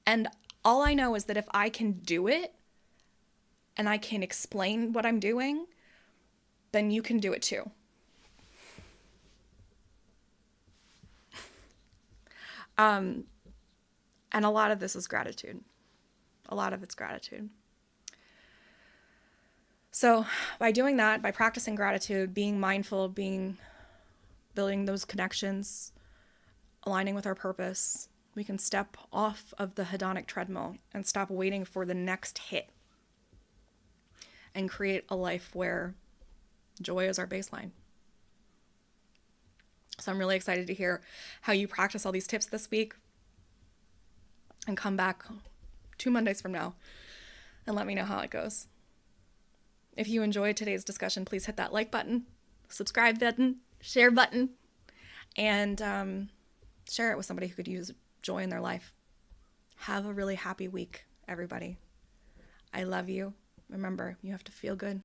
And all I know is that if I can do it and I can explain what I'm doing, then you can do it too. And a lot of this is gratitude. A lot of it's gratitude. So by doing that, by practicing gratitude, being mindful, building those connections, aligning with our purpose, we can step off of the hedonic treadmill and stop waiting for the next hit and create a life where joy is our baseline. So I'm really excited to hear how you practice all these tips this week, and come back 2 Mondays from now and let me know how it goes. If you enjoyed today's discussion, please hit that like button, subscribe button, share button, and share it with somebody who could use joy in their life. Have a really happy week, everybody. I love you. Remember, you have to feel good.